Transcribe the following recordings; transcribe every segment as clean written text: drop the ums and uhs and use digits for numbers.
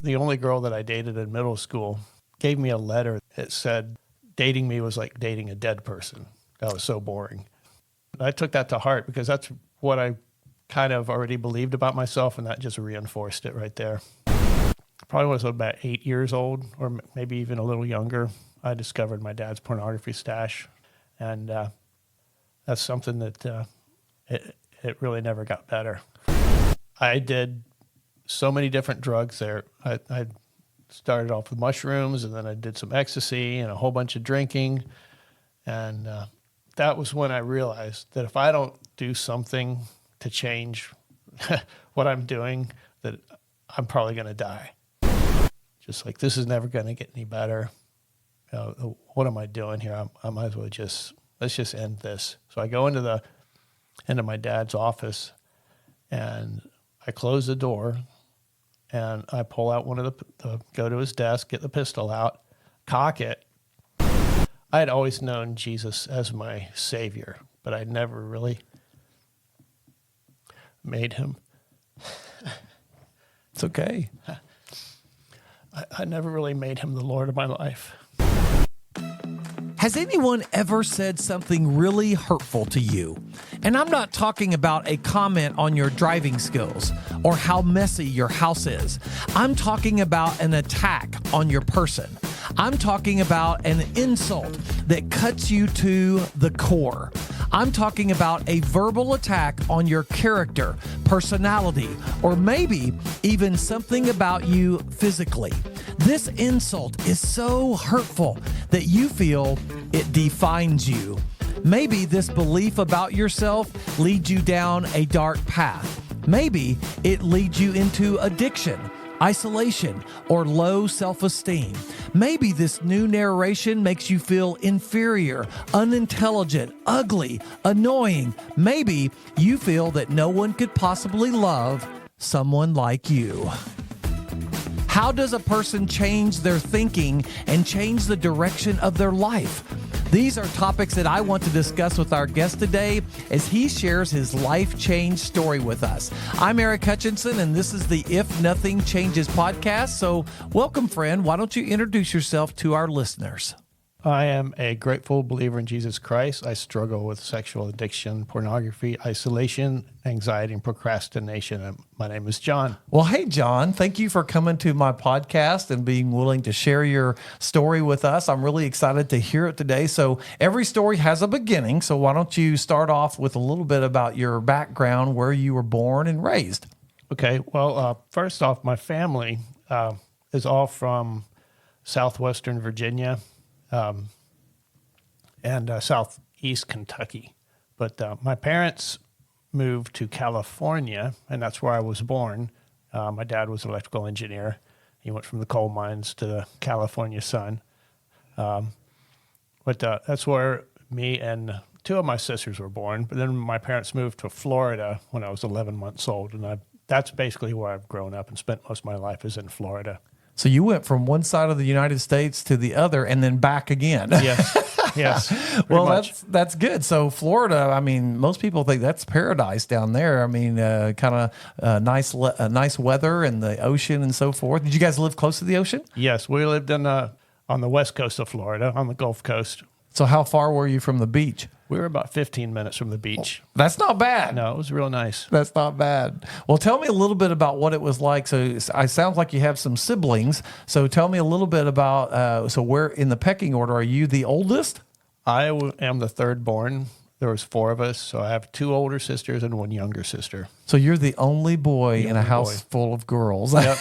The only girl that I dated in middle school gave me a letter that said dating me was like dating a dead person. That was so boring. I took that to heart because that's what I kind of already believed about myself, and that just reinforced it right there. Probably when I was about 8 years old, or maybe even a little younger, I discovered my dad's pornography stash. And that's something that it really never got better. I did so many different drugs there. I started off with mushrooms, and then I did some ecstasy and a whole bunch of drinking. And that was when I realized that if I don't do something to change what I'm doing, that I'm probably going to die. Just like, this is never going to get any better. What am I doing here? I might as well let's just end this. So I go into my dad's office, and I close the door, and I pull out one of go to his desk, get the pistol out, cock it. I had always known Jesus as my Savior, but I never really made him. It's okay. I never really made him the Lord of my life. Has anyone ever said something really hurtful to you? And I'm not talking about a comment on your driving skills or how messy your house is. I'm talking about an attack on your person. I'm talking about an insult that cuts you to the core. I'm talking about a verbal attack on your character, personality, or maybe even something about you physically. This insult is so hurtful that you feel it defines you. Maybe this belief about yourself leads you down a dark path. Maybe it leads you into addiction, isolation, or low self-esteem. Maybe this new narration makes you feel inferior, unintelligent, ugly, annoying. Maybe you feel that no one could possibly love someone like you. How does a person change their thinking and change the direction of their life? These are topics that I want to discuss with our guest today as he shares his life change story with us. I'm Eric Hutchinson, and this is the If Nothing Changes podcast. So welcome, friend. Why don't you introduce yourself to our listeners? I am a grateful believer in Jesus Christ. I struggle with sexual addiction, pornography, isolation, anxiety, and procrastination. And my name is John. Well, hey, John, thank you for coming to my podcast and being willing to share your story with us. I'm really excited to hear it today. So every story has a beginning. So why don't you start off with a little bit about your background, where you were born and raised? Okay. Well, first off, my family is all from southwestern Virginia. And southeast Kentucky. But my parents moved to California, and that's where I was born. My dad was an electrical engineer. He went from the coal mines to the California sun. But that's where me and two of my sisters were born. But then my parents moved to Florida when I was 11 months old, and that's basically where I've grown up and spent most of my life is in Florida. So you went from one side of the United States to the other and then back again. Yes. Well, that's good. So Florida, I mean, most people think that's paradise down there. I mean, kind of nice weather and the ocean and so forth. Did you guys live close to the ocean? Yes, we lived on the west coast of Florida, on the Gulf Coast. So how far were you from the beach? We were about 15 minutes from the beach. That's not bad. No, it was real nice. That's not bad. Well, tell me a little bit about what it was like. So it sounds like you have some siblings. So tell me a little bit about, so where in the pecking order, are you the oldest? I am the third born. There was four of us, so I have two older sisters and one younger sister. So you're the only boy in a house full of girls. Yep.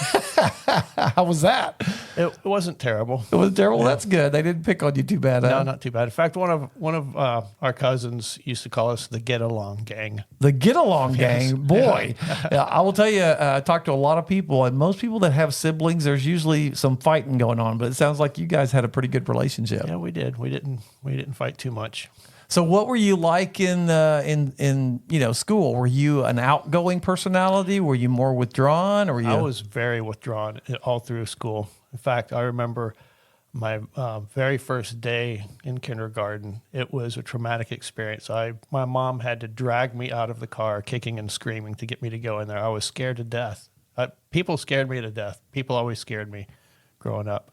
How was that? It wasn't terrible. It was terrible? Yeah. That's good. They didn't pick on you too bad, huh? No, not too bad. In fact, one of our cousins used to call us the get-along gang. The get-along gang? Yes. Boy. Yeah, I will tell you, I talked to a lot of people, and most people that have siblings, there's usually some fighting going on, but it sounds like you guys had a pretty good relationship. Yeah, we did. We didn't fight too much. So what were you like in school? Were you an outgoing personality? Were you more withdrawn? Or were you? I was very withdrawn all through school. In fact, I remember my very first day in kindergarten. It was a traumatic experience. My mom had to drag me out of the car, kicking and screaming, to get me to go in there. I was scared to death. People scared me to death. People always scared me growing up.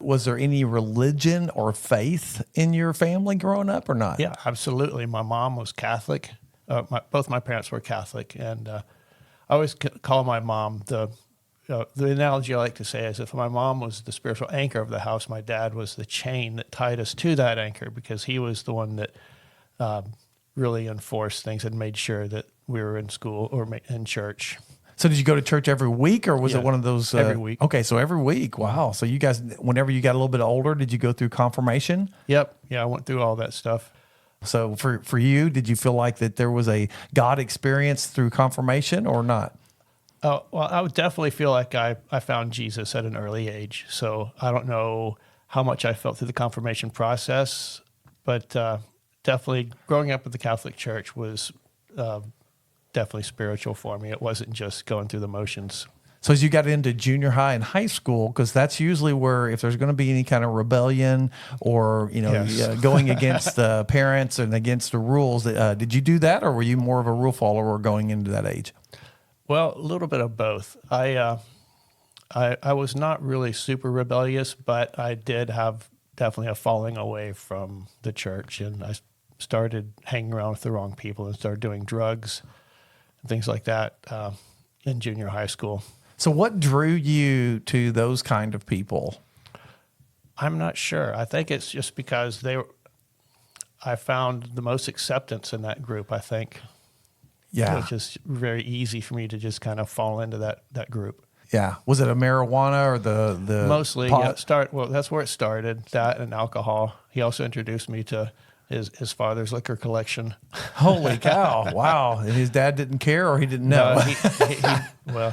Was there any religion or faith in your family growing up or not? Yeah, absolutely. My mom was Catholic. Both my parents were Catholic, and I always call my mom the analogy I like to say is if my mom was the spiritual anchor of the house, my dad was the chain that tied us to that anchor, because he was the one that really enforced things and made sure that we were in school or in church. So did you go to church every week, or was Yeah, it one of those? every week. Okay, so every week. Wow. So you guys, whenever you got a little bit older, did you go through confirmation? Yep. Yeah, I went through all that stuff. So for you, did you feel like that there was a God experience through confirmation or not? Oh, well, I would definitely feel like I found Jesus at an early age. So I don't know how much I felt through the confirmation process, but definitely growing up with the Catholic Church was definitely spiritual for me. It wasn't just going through the motions. So as you got into junior high and high school, because that's usually where if there's going to be any kind of rebellion or, Yes. going against the parents and against the rules, did you do that, or were you more of a rule follower going into that age? Well, a little bit of both. I was not really super rebellious, but I did have definitely a falling away from the church, and I started hanging around with the wrong people and started doing drugs and things like that in junior high school. So what drew you to those kind of people? I'm not sure. I think it's just because I found the most acceptance in that group, I think. Yeah. It was just very easy for me to just kind of fall into that group. Yeah. Was it a marijuana or the Mostly, pot? yeah. Well, that's where it started, that and alcohol. He also introduced me to his father's liquor collection. Holy cow. Wow. And his dad didn't care, or he didn't know? No,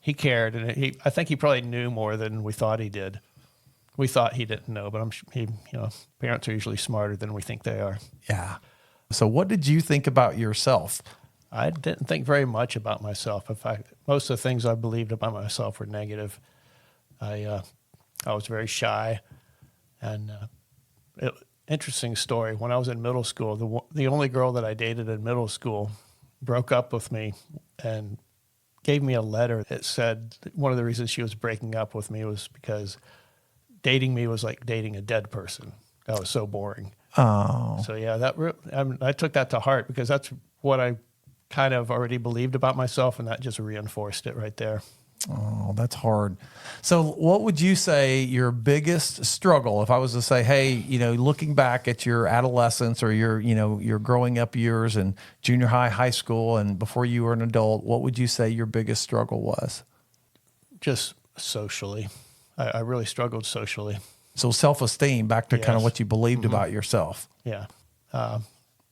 he cared, and I think he probably knew more than we thought he did. We thought he didn't know, but parents are usually smarter than we think they are. Yeah. So what did you think about yourself? I didn't think very much about myself. In fact, most of the things I believed about myself were negative. I was very shy, and interesting story. When I was in middle school, the only girl that I dated in middle school broke up with me and gave me a letter that said one of the reasons she was breaking up with me was because dating me was like dating a dead person. That was so boring. Oh. So yeah, I took that to heart, because that's what I kind of already believed about myself, and that just reinforced it right there. Oh, that's hard. So what would you say your biggest struggle, if I was to say, hey, looking back at your adolescence or your growing up years and junior high, high school, and before you were an adult, what would you say your biggest struggle was? Just socially. I really struggled socially. So self-esteem, back to kind of Yes. what you believed about yourself. Yeah.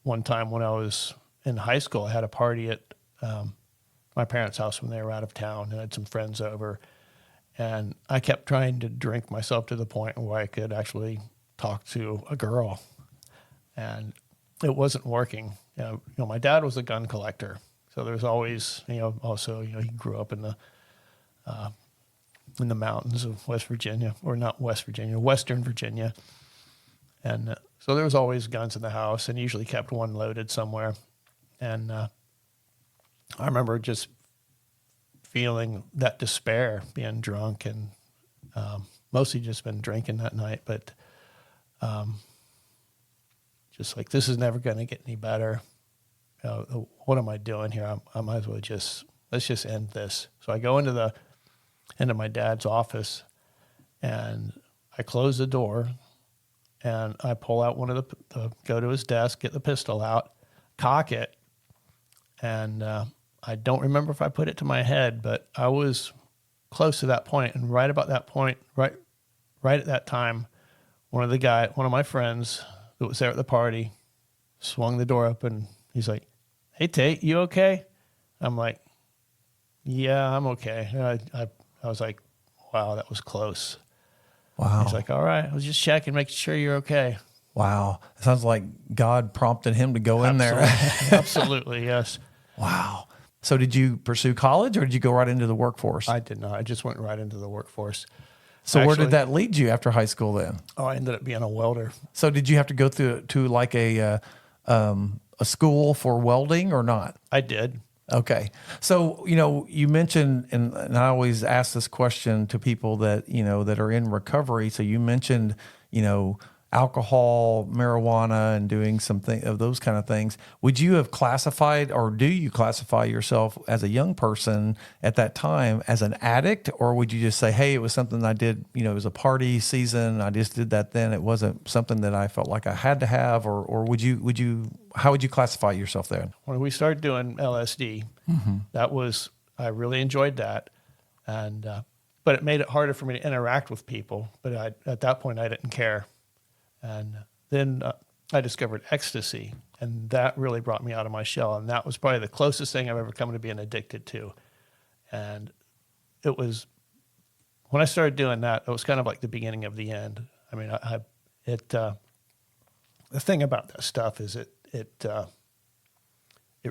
One time when I was in high school, I had a party at my parents' house when they were out of town, and I had some friends over. And I kept trying to drink myself to the point where I could actually talk to a girl. And it wasn't working. My dad was a gun collector. So there's always, also, he grew up in the mountains of West Virginia, or not West Virginia, Western Virginia. And so there was always guns in the house, and he usually kept one loaded somewhere. And I remember just feeling that despair, being drunk, and mostly just been drinking that night, but just like, this is never going to get any better. What am I doing here? I might as well let's just end this. So I go into my dad's office, and I close the door, and I pull out one of go to his desk, get the pistol out, cock it, and I don't remember if I put it to my head, but I was close to that point. And right about that point, right at that time, one of my friends that was there at the party swung the door open. He's like, "Hey, Tate, you okay?" I'm like, "Yeah, I'm okay." And I was like, "Wow, that was close." Wow. He's like, "All right, I was just checking, making sure you're okay." Wow. It sounds like God prompted him to go in there. Absolutely, yes. Wow. So did you pursue college, or did you go right into the workforce? I did not. I just went right into the workforce. So where did that lead you after high school then? Oh, I ended up being a welder. So did you have to go to like a school for welding or not? I did. Okay. So, you mentioned, and I always ask this question to people that, that are in recovery. So you mentioned, alcohol, marijuana, and doing something of those kind of things. Would you have classified, or do you classify yourself as a young person at that time as an addict? Or would you just say, hey, it was something I did, it was a party season. I just did that then. It wasn't something that I felt like I had to have, or how would you classify yourself then? When we started doing LSD, I really enjoyed that. And, but it made it harder for me to interact with people. But at that point, I didn't care. And then I discovered ecstasy, and that really brought me out of my shell. And that was probably the closest thing I've ever come to being addicted to. And it was, when I started doing that, it was kind of like the beginning of the end. I mean, the thing about that stuff is it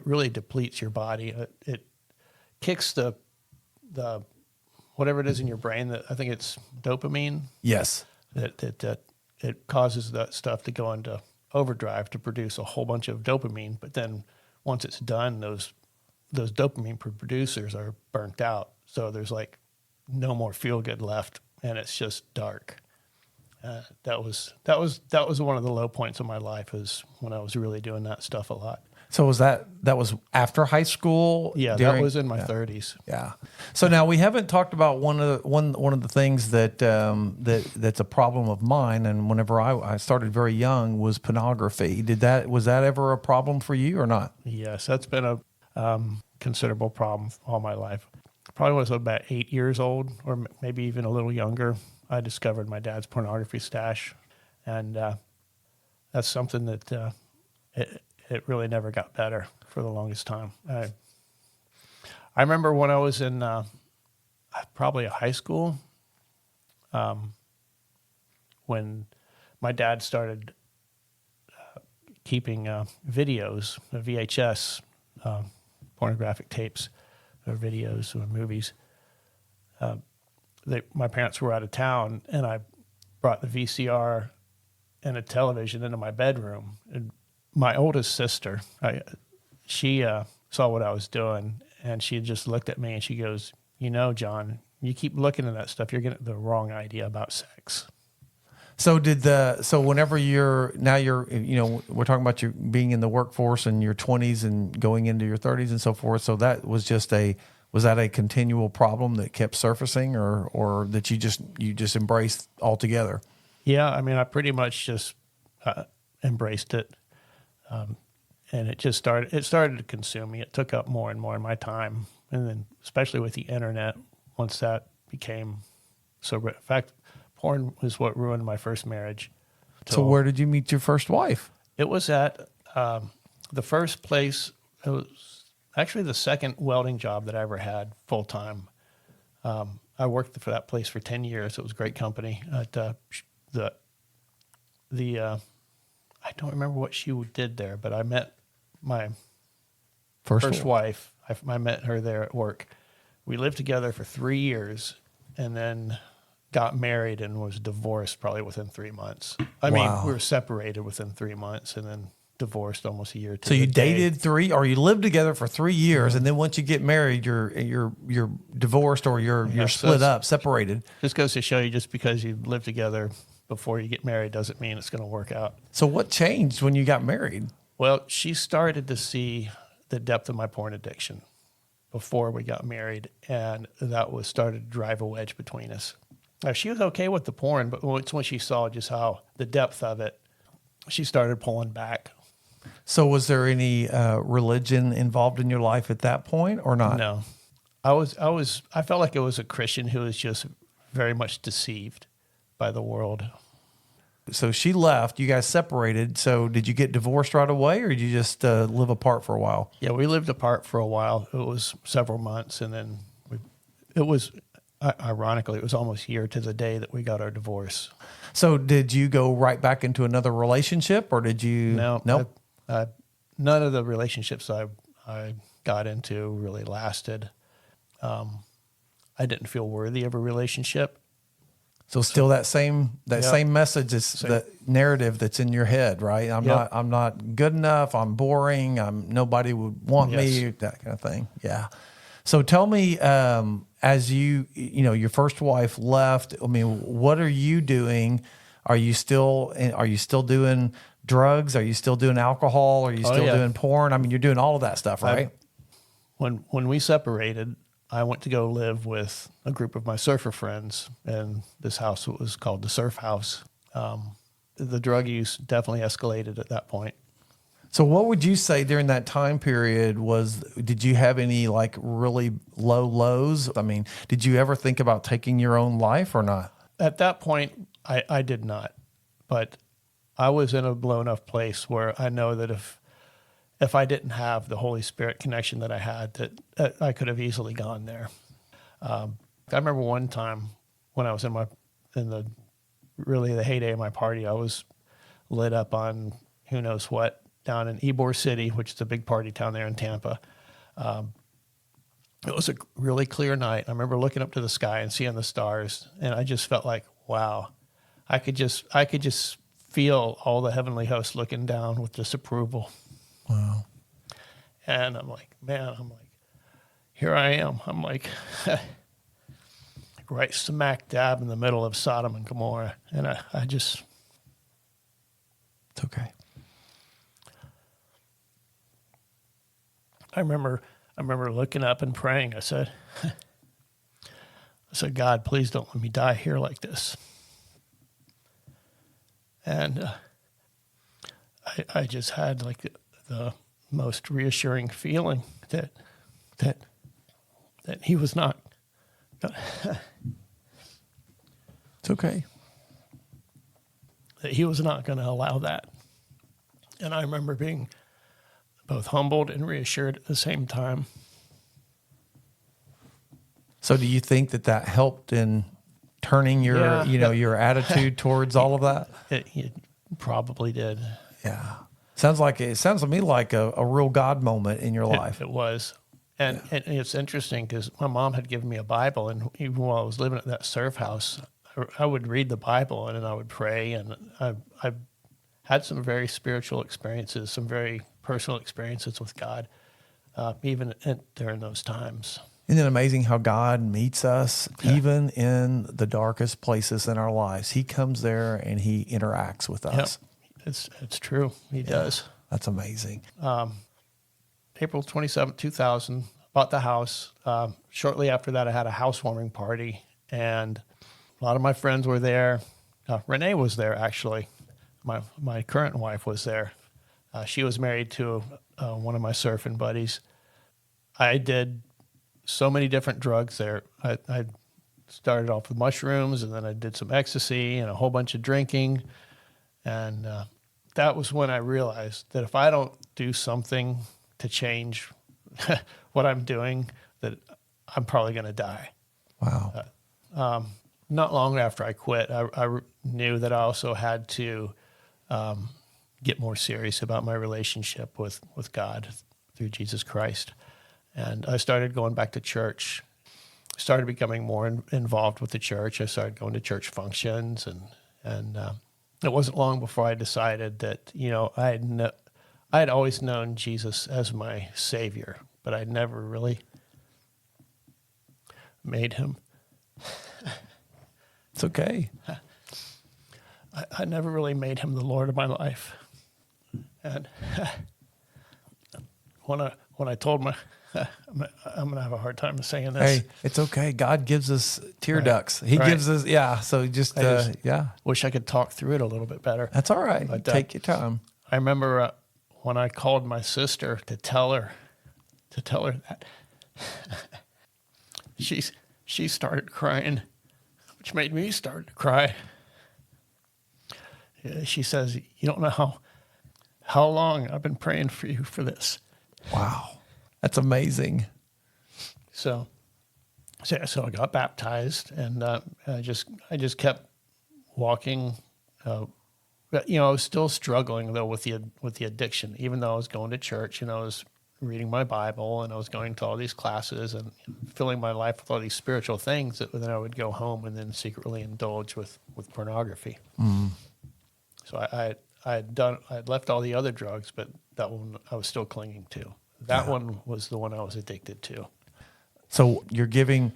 really depletes your body. It kicks the whatever it is in your brain, that I think it's dopamine. Yes. It causes that stuff to go into overdrive to produce a whole bunch of dopamine. But then once it's done, those dopamine producers are burnt out. So there's like no more feel good left, and it's just dark. That was one of the low points of my life, is when I was really doing that stuff a lot. So was that was after high school? Yeah, that was in my 30s. Yeah. So now we haven't talked about one of the things that's a problem of mine, and whenever I started very young, was pornography. Was that ever a problem for you or not? Yes, that's been a considerable problem all my life. Probably was about 8 years old, or maybe even a little younger, I discovered my dad's pornography stash, and that's something that it really never got better for the longest time. I remember when I was in probably a high school, when my dad started keeping videos, VHS, pornographic tapes, or videos or movies. My parents were out of town, and I brought the VCR and a television into my bedroom. And my oldest sister, she saw what I was doing, and she just looked at me and she goes, John, you keep looking at that stuff, you're getting the wrong idea about sex. So whenever you're we're talking about you being in the workforce in your 20s and going into your 30s and so forth. So that was was that a continual problem that kept surfacing, or that you just embraced altogether? Yeah. I mean, I pretty much just embraced it. And it started to consume me. It took up more and more of my time. And then especially with the internet, once that became in fact, porn was what ruined my first marriage. So where did you meet your first wife? It was at the first place. It was actually the second welding job that I ever had full time. I worked for that place for 10 years. It was a great company. I don't remember what she did there, but I met my first wife. I met her there at work. We lived together for 3 years, and then got married and was divorced probably within 3 months. I mean, we were separated within 3 months, and then divorced almost a year. So you dated you lived together for 3 years, and then once you get married, you're divorced, or you're split up, separated. Just goes to show you, just because you live together before you get married doesn't mean it's going to work out. So what changed when you got married? Well, she started to see the depth of my porn addiction before we got married, and that started to drive a wedge between us. Now, she was okay with the porn, but it's when she saw just how the depth of it, she started pulling back. So was there any religion involved in your life at that point, or not? No. I felt like it was a Christian who was just very much deceived by the world. So she left, you guys separated. So did you get divorced right away, or did you just live apart for a while? Yeah, we lived apart for a while. It was several months, and then ironically, it was almost a year to the day that we got our divorce. So did you go right back into another relationship, or did you? No. None of the relationships I got into really lasted. I didn't feel worthy of a relationship. So still that same message is the narrative that's in your head, right? I'm not good enough. I'm boring. Nobody would want me, that kind of thing. Yeah. So tell me, as your first wife left, I mean, what are you doing? Are you still doing drugs? Are you still doing alcohol? Are you still doing porn? I mean, you're doing all of that stuff, right? When we separated, I went to go live with a group of my surfer friends in this house. It was called the Surf House. The drug use definitely escalated at that point. So what would you say during that time period did you have any like really low lows? I mean, did you ever think about taking your own life or not? At that point, I did not, but I was in a low enough place where I know that if I didn't have the Holy Spirit connection that I had, that I could have easily gone there. I remember one time when I was in the heyday of my party, I was lit up on who knows what down in Ybor City, which is a big party town there in Tampa. It was a really clear night. I remember looking up to the sky and seeing the stars, and I just felt like, wow, I could just feel all the heavenly hosts looking down with disapproval. Wow. And I'm like, here I am. I'm like right smack dab in the middle of Sodom and Gomorrah. And I just... It's okay. I remember looking up and praying. I said, God, please don't let me die here like this. And I just had like the most reassuring feeling that he was not. It's okay. That he was not going to allow that. And I remember being both humbled and reassured at the same time. So do you think that helped in turning your attitude towards all of that? It probably did. Yeah. Sounds to me like a real God moment in your life. It was. And it's interesting because my mom had given me a Bible, and even while I was living at that surf house, I would read the Bible and then I would pray, and I had some very spiritual experiences, some very personal experiences with God, even during those times. Isn't it amazing how God meets us even in the darkest places in our lives? He comes there and he interacts with us. It's true. He does. That's amazing. April 27th, 2000, bought the house. Shortly after that, I had a housewarming party, and a lot of my friends were there. Renee was there, actually. My current wife was there. She was married to one of my surfing buddies. I did so many different drugs there. I started off with mushrooms, and then I did some ecstasy and a whole bunch of drinking. And that was when I realized that if I don't do something to change what I'm doing, that I'm probably going to die. Wow. Not long after I quit, I knew that I also had to get more serious about my relationship with God through Jesus Christ. And I started going back to church, started becoming more involved with the church. I started going to church functions, and it wasn't long before I decided that, I had always known Jesus as my Savior, but I never really made him. It's okay. I never really made him the Lord of my life. And when I told my, I'm going to have a hard time saying this. Hey, it's okay. God gives us tear ducts. He gives us, So just wish I could talk through it a little bit better. That's all right. But, take your time. I remember when I called my sister to tell her that she started crying, which made me start to cry. She says, "You don't know how long I've been praying for you for this." Wow. That's amazing. So I got baptized, and I just kept walking. I was still struggling though with the addiction, even though I was going to church. I was reading my Bible, and I was going to all these classes and filling my life with all these spiritual things, that then I would go home and then secretly indulge with pornography. So I'd left all the other drugs, but that one I was still clinging to. That one was the one I was addicted to. So you're giving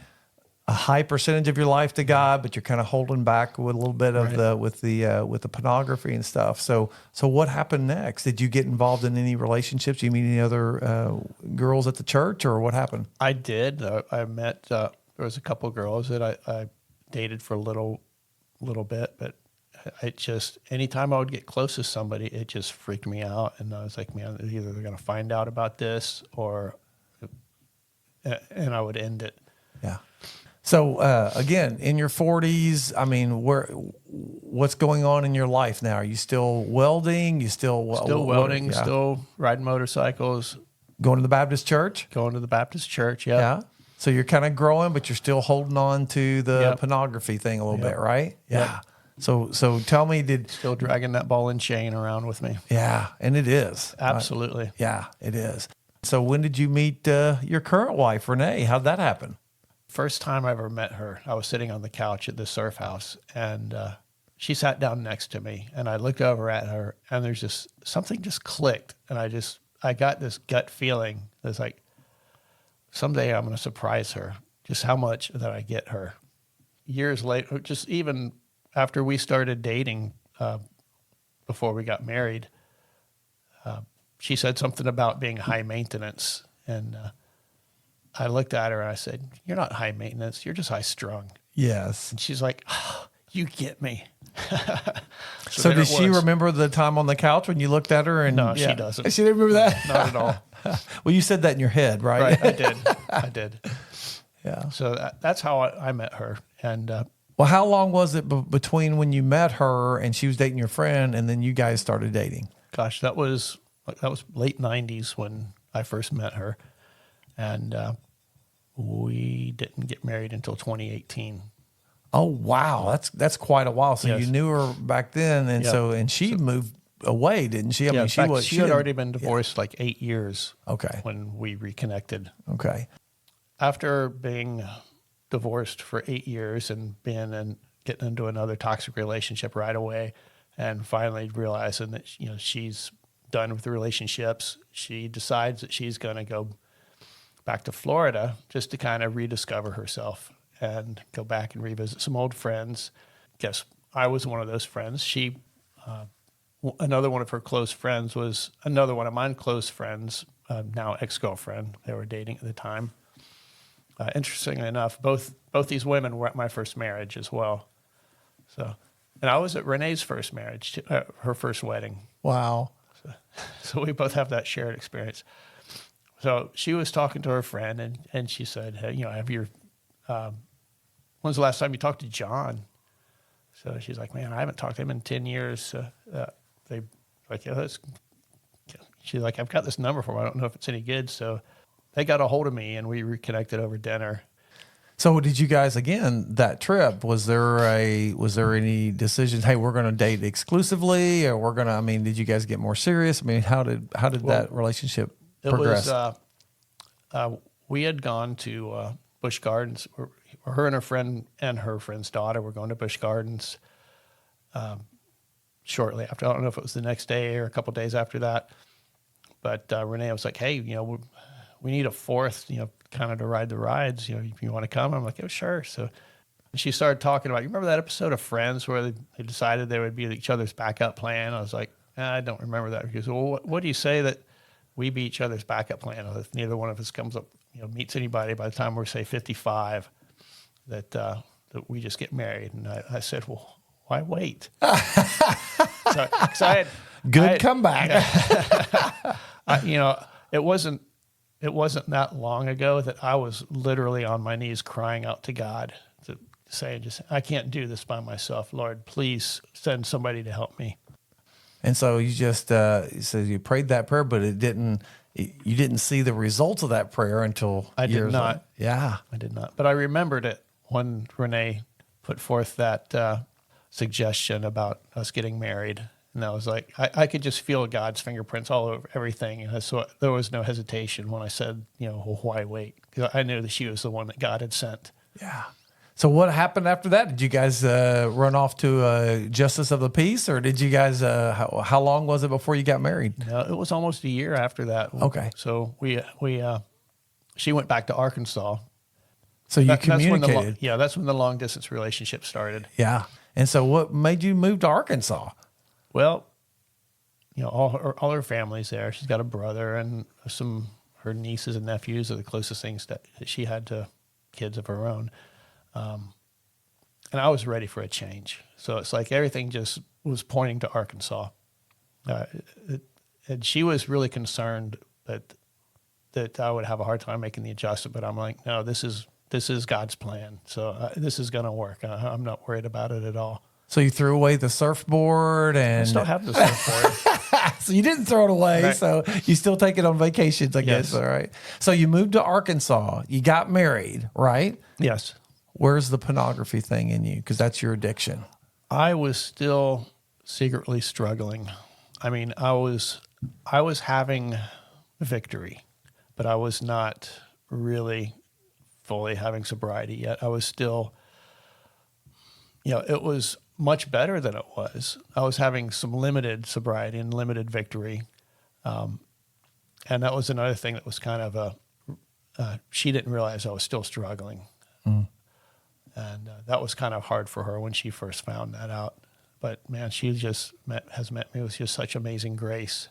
a high percentage of your life to God, but you're kind of holding back with a little bit of with the pornography and stuff. So what happened next? Did you get involved in any relationships? Did you meet any other girls at the church, or what happened? I did. I met. There was a couple of girls that I dated for a little bit, but it just, anytime I would get close to somebody, it just freaked me out, and I was like, man, either they're going to find out about this, and I would end it. Yeah. So again, in your 40s, I mean, what's going on in your life now? Are you still welding? You still welding? Yeah. Still riding motorcycles? Going to the Baptist church? Going to the Baptist church? Yeah. Yeah. So you're kind of growing, but you're still holding on to the pornography thing a little bit, right? Yeah. So tell me, still dragging that ball and chain around with me? Yeah, and it is absolutely. Yeah, it is. So when did you meet your current wife, Renee? How'd that happen? First time I ever met her, I was sitting on the couch at the surf house, and she sat down next to me, and I looked over at her, and there's just something just clicked, and I got this gut feeling that's like, someday I'm going to surprise her, just how much that I get her. Years later, just even after we started dating, before we got married, she said something about being high maintenance, and I looked at her and I said, "You're not high maintenance. You're just high strung." Yes. And she's like, "Oh, you get me." So does she remember the time on the couch when you looked at her? And no, she doesn't. She didn't remember that? Not at all. Well, you said that in your head, right? Right, I did. Yeah. So that's how I met her. And well, how long was it between when you met her and she was dating your friend and then you guys started dating? Gosh, that was late 90s when I first met her. And we didn't get married until 2018. Oh, wow. That's quite a while. So yes. You knew her back then. And yep. She moved away, didn't she? I mean, she had already been divorced like 8 years. Okay. When we reconnected. Okay. After being divorced for 8 years and getting into another toxic relationship right away, and finally realizing that she's done with the relationships, she decides that she's going to go back to Florida just to kind of rediscover herself and go back and revisit some old friends. Guess I was one of those friends. She, another one of her close friends was another one of mine close friends, now ex-girlfriend. They were dating at the time. Interestingly enough, both these women were at my first marriage as well. So, and I was at Renee's first marriage, her first wedding. Wow. So we both have that shared experience. So she was talking to her friend, and she said, "Hey, when's the last time you talked to John?" So she's like, "Man, I haven't talked to him in 10 years." She's like, "I've got this number for him. I don't know if it's any good." So they got a hold of me, and we reconnected over dinner. So did you guys, again, that trip, was there any decisions, hey, we're going to date exclusively, or did you guys get more serious? I mean, how did that relationship progress? We had gone to Busch Gardens, or her and her friend and her friend's daughter were going to Busch Gardens shortly after. I don't know if it was the next day or a couple of days after that. But Renee was like, "Hey, we need a fourth, kind of to ride the rides. If you want to come." I'm like, "Oh, sure." So she started talking about, you remember that episode of Friends where they decided they would be each other's backup plan? I was like, I don't remember that. Because, well, what do you say that we be each other's backup plan? If neither one of us comes up, meets anybody by the time we're, say, 55, that we just get married. And I said, well, why wait? Good comeback. It wasn't that long ago that I was literally on my knees crying out to God to say, I can't do this by myself. Lord, please send somebody to help me. And so you just so you prayed that prayer, but you didn't see the results of that prayer until I years did not. later. Yeah, I did not. But I remembered it when Renee put forth that suggestion about us getting married, And that was like, I could just feel God's fingerprints all over everything. And so there was no hesitation when I said, well, why wait? Because I knew that she was the one that God had sent. Yeah. So what happened after that? Did you guys run off to justice of the peace, or did you guys, how long was it before you got married? No, it was almost a year after that. Okay. So she went back to Arkansas. So you That's communicated. that's when the long distance relationship started. Yeah. And so what made you move to Arkansas? Well, all her family's there. She's got a brother and her nieces and nephews are the closest things that she had to kids of her own. And I was ready for a change. So it's like everything just was pointing to Arkansas. And she was really concerned that I would have a hard time making the adjustment. But I'm like, no, this is God's plan. So this is going to work. I'm not worried about it at all. So you threw away the surfboard and... I still have the surfboard. So you didn't throw it away. Right. So you still take it on vacations, I guess. Yes. All right. So you moved to Arkansas. You got married, right? Yes. Where's the pornography thing in you? Because that's your addiction. I was still secretly struggling. I mean, I was having victory, but I was not really fully having sobriety yet. I was still, it was much better than it was. I was having some limited sobriety and limited victory. And that was another thing that was kind of she didn't realize I was still struggling. Mm. And that was kind of hard for her when she first found that out. But man, she just has met me with just such amazing grace.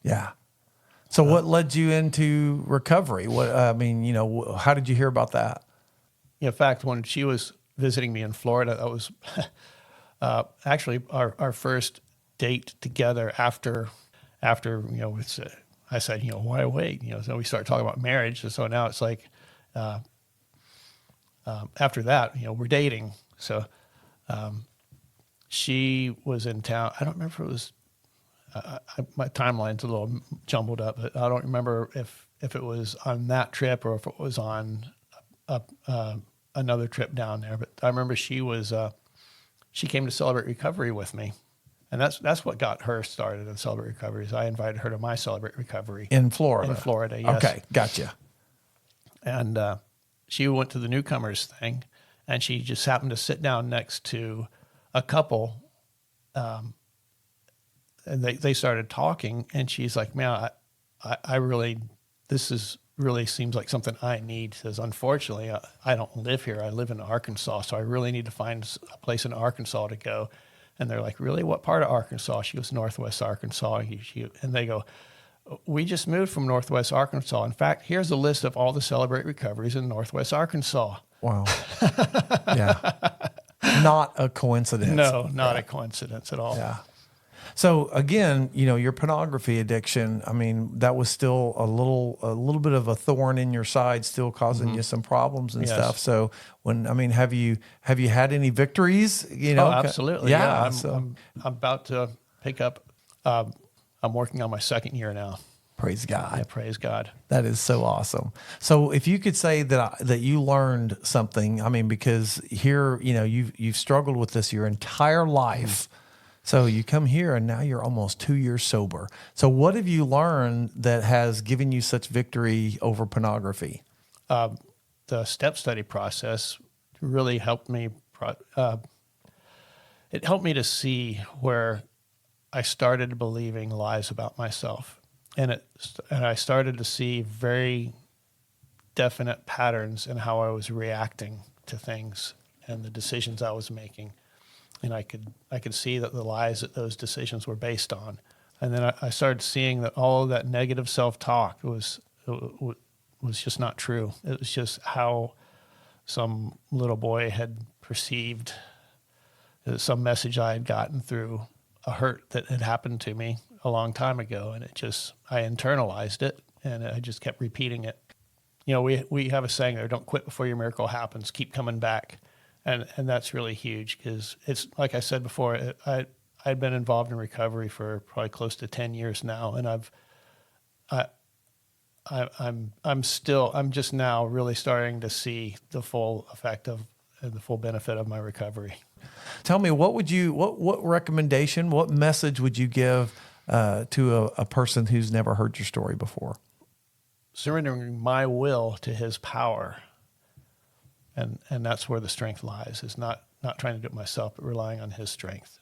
Yeah. So what led you into recovery? How did you hear about that? In fact, when she was visiting me in Florida, that was actually our first date together after I said, why wait? So we started talking about marriage. And so now it's like, after that, we're dating. So she was in town. I don't remember if it was, my timeline's a little jumbled up, but I don't remember if it was on that trip or if it was on another trip down there. But I remember she came to Celebrate Recovery with me. And that's what got her started in Celebrate Recovery. Is I invited her to my Celebrate Recovery. In Florida? In Florida, yes. Okay, gotcha. And she went to the newcomers thing, and she just happened to sit down next to a couple, and they started talking, and she's like, man, I really, really seems like something I need. She says, unfortunately, I don't live here. I live in Arkansas, so I really need to find a place in Arkansas to go. And they're like, really? What part of Arkansas? She goes, Northwest Arkansas. And they go, we just moved from Northwest Arkansas. In fact, here's a list of all the Celebrate Recoveries in Northwest Arkansas. Wow. Yeah. Not a coincidence. No, not a coincidence at all. Yeah. So again, your pornography addiction, I mean, that was still a little bit of a thorn in your side, still causing you some problems and stuff. So have you had any victories? Oh, absolutely. Yeah. I'm about to pick up, I'm working on my second year now. Praise God. Yeah, praise God. That is so awesome. So if you could say that you learned something, I mean, because here, you've struggled with this your entire life. So you come here and now you're almost 2 years sober. So what have you learned that has given you such victory over pornography? The step study process really helped me. It helped me to see where I started believing lies about myself. And I started to see very definite patterns in how I was reacting to things and the decisions I was making. And I could see that the lies that those decisions were based on. And then I started seeing that all of that negative self-talk was just not true. It was just how some little boy had perceived some message I had gotten through a hurt that had happened to me a long time ago. And I internalized it, and I just kept repeating it. We have a saying there, don't quit before your miracle happens, keep coming back. And that's really huge, because it's like I said before, I'd been involved in recovery for probably close to 10 years now, and I'm just now really starting to see the full effect of and the full benefit of my recovery. Tell me, what recommendation, what message would you give to a person who's never heard your story before? Surrendering my will to his power. And that's where the strength lies, is not trying to do it myself, but relying on his strength.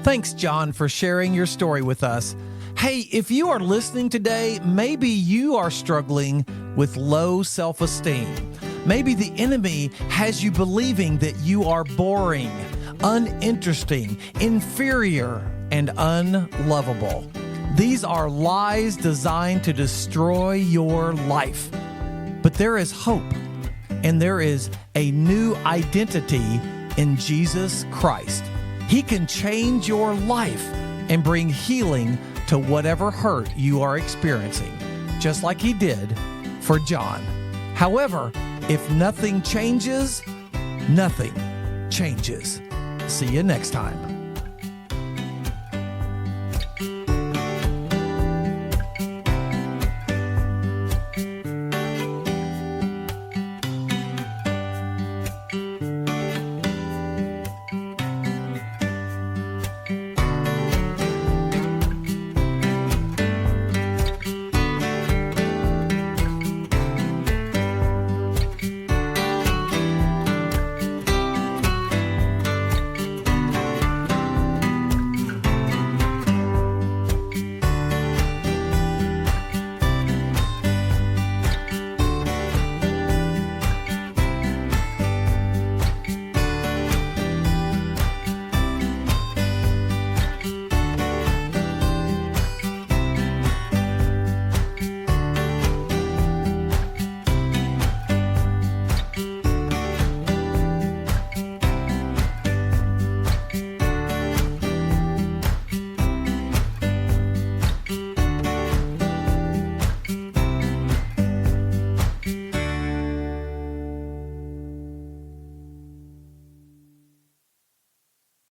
Thanks, John, for sharing your story with us. Hey, if you are listening today, maybe you are struggling with low self-esteem. Maybe the enemy has you believing that you are boring, uninteresting, inferior, and unlovable. These are lies designed to destroy your life. But there is hope, and there is a new identity in Jesus Christ. He can change your life and bring healing to whatever hurt you are experiencing, just like he did for John. However, if nothing changes, nothing changes. See you next time.